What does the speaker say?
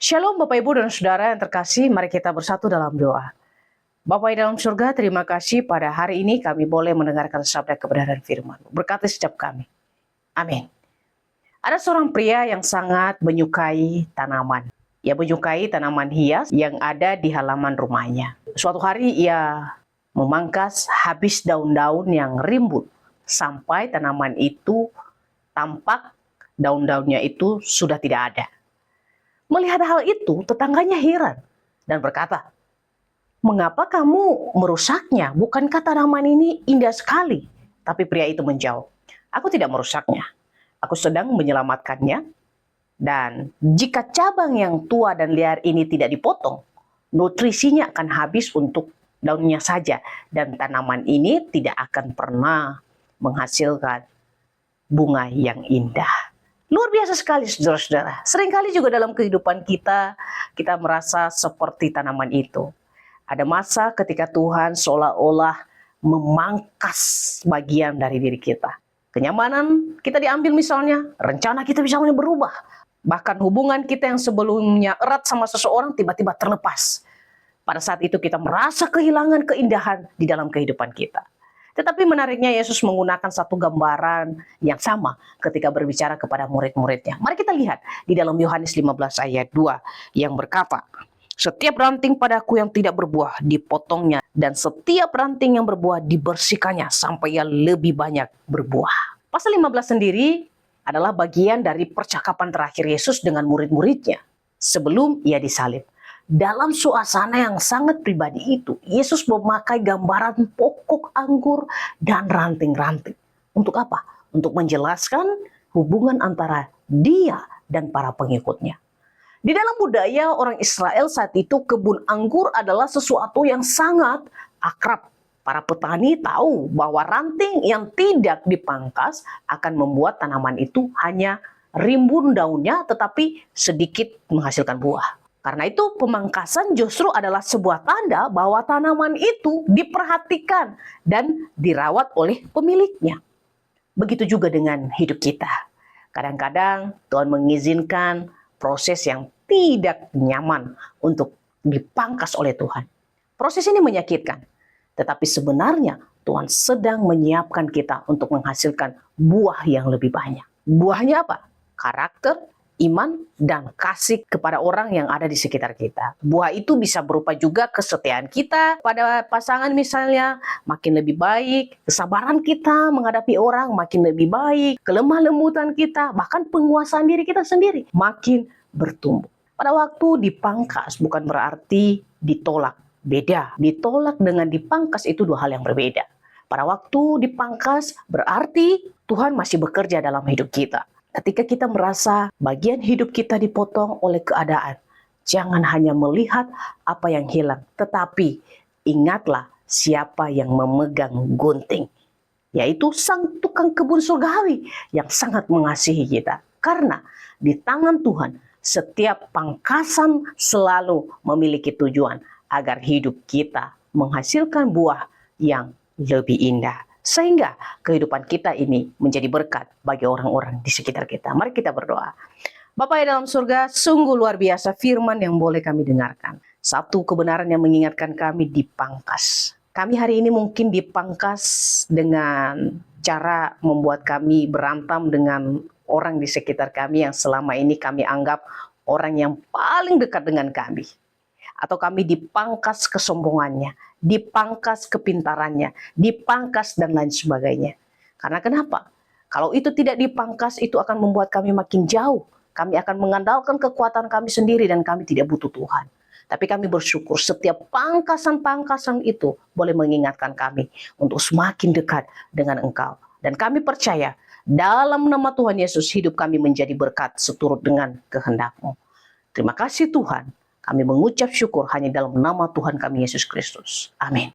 Shalom Bapak Ibu dan Saudara yang terkasih, mari kita bersatu dalam doa. Bapa di dalam surga, terima kasih pada hari ini kami boleh mendengarkan sabda kebenaran firman. Berkati setiap kami. Amin. Ada seorang pria yang sangat menyukai tanaman. Ia menyukai tanaman hias yang ada di halaman rumahnya. Suatu hari ia memangkas habis daun-daun yang rimbun sampai tanaman itu tampak daun-daunnya itu sudah tidak ada. Melihat hal itu, tetangganya heran dan berkata, "Mengapa kamu merusaknya? Bukankah tanaman ini indah sekali?" Tapi pria itu menjawab, "Aku tidak merusaknya. Aku sedang menyelamatkannya. Dan jika cabang yang tua dan liar ini tidak dipotong, nutrisinya akan habis untuk daunnya saja. Dan tanaman ini tidak akan pernah menghasilkan bunga yang indah." Luar biasa sekali saudara-saudara. Seringkali juga dalam kehidupan kita merasa seperti tanaman itu. Ada masa ketika Tuhan seolah-olah memangkas bagian dari diri kita. Kenyamanan kita diambil misalnya, rencana kita misalnya berubah. Bahkan hubungan kita yang sebelumnya erat sama seseorang tiba-tiba terlepas. Pada saat itu kita merasa kehilangan keindahan di dalam kehidupan kita. Tetapi menariknya Yesus menggunakan satu gambaran yang sama ketika berbicara kepada murid-muridnya. Mari kita lihat di dalam Yohanes 15 ayat 2 yang berkata, "Setiap ranting padaku yang tidak berbuah dipotongnya, dan setiap ranting yang berbuah dibersihkannya sampai ia lebih banyak berbuah." Pasal 15 sendiri adalah bagian dari percakapan terakhir Yesus dengan murid-muridnya sebelum ia disalib. Dalam suasana yang sangat pribadi itu, Yesus memakai gambaran pokok anggur dan ranting-ranting. Untuk apa? Untuk menjelaskan hubungan antara dia dan para pengikutnya. Di dalam budaya orang Israel saat itu, kebun anggur adalah sesuatu yang sangat akrab. Para petani tahu bahwa ranting yang tidak dipangkas akan membuat tanaman itu hanya rimbun daunnya tetapi sedikit menghasilkan buah. Karena itu pemangkasan justru adalah sebuah tanda bahwa tanaman itu diperhatikan dan dirawat oleh pemiliknya. Begitu juga dengan hidup kita. Kadang-kadang Tuhan mengizinkan proses yang tidak nyaman untuk dipangkas oleh Tuhan. Proses ini menyakitkan, tetapi sebenarnya Tuhan sedang menyiapkan kita untuk menghasilkan buah yang lebih banyak. Buahnya apa? Karakter, iman, dan kasih kepada orang yang ada di sekitar kita. Buah itu bisa berupa juga kesetiaan kita pada pasangan misalnya, makin lebih baik. Kesabaran kita menghadapi orang makin lebih baik. Kelemah lembutan kita, bahkan penguasaan diri kita sendiri makin bertumbuh. Pada waktu dipangkas bukan berarti ditolak. Beda, ditolak dengan dipangkas itu dua hal yang berbeda. Pada waktu dipangkas berarti Tuhan masih bekerja dalam hidup kita. Ketika kita merasa bagian hidup kita dipotong oleh keadaan, jangan hanya melihat apa yang hilang, tetapi ingatlah siapa yang memegang gunting, yaitu Sang Tukang Kebun Surgawi yang sangat mengasihi kita. Karena di tangan Tuhan, setiap pangkasan selalu memiliki tujuan agar hidup kita menghasilkan buah yang lebih indah. Sehingga kehidupan kita ini menjadi berkat bagi orang-orang di sekitar kita. Mari kita berdoa. Bapa yang dalam surga, sungguh luar biasa firman yang boleh kami dengarkan. Satu kebenaran yang mengingatkan kami dipangkas. Kami hari ini mungkin dipangkas dengan cara membuat kami berantam dengan orang di sekitar kami yang selama ini kami anggap orang yang paling dekat dengan kami. Atau kami dipangkas kesombongannya, dipangkas kepintarannya, dipangkas dan lain sebagainya. Karena kenapa? Kalau itu tidak dipangkas, itu akan membuat kami makin jauh. Kami akan mengandalkan kekuatan kami sendiri dan kami tidak butuh Tuhan. Tapi kami bersyukur setiap pangkasan-pangkasan itu boleh mengingatkan kami untuk semakin dekat dengan Engkau. Dan kami percaya dalam nama Tuhan Yesus hidup kami menjadi berkat seturut dengan kehendak-Mu. Terima kasih Tuhan. Kami mengucap syukur hanya dalam nama Tuhan kami Yesus Kristus. Amin.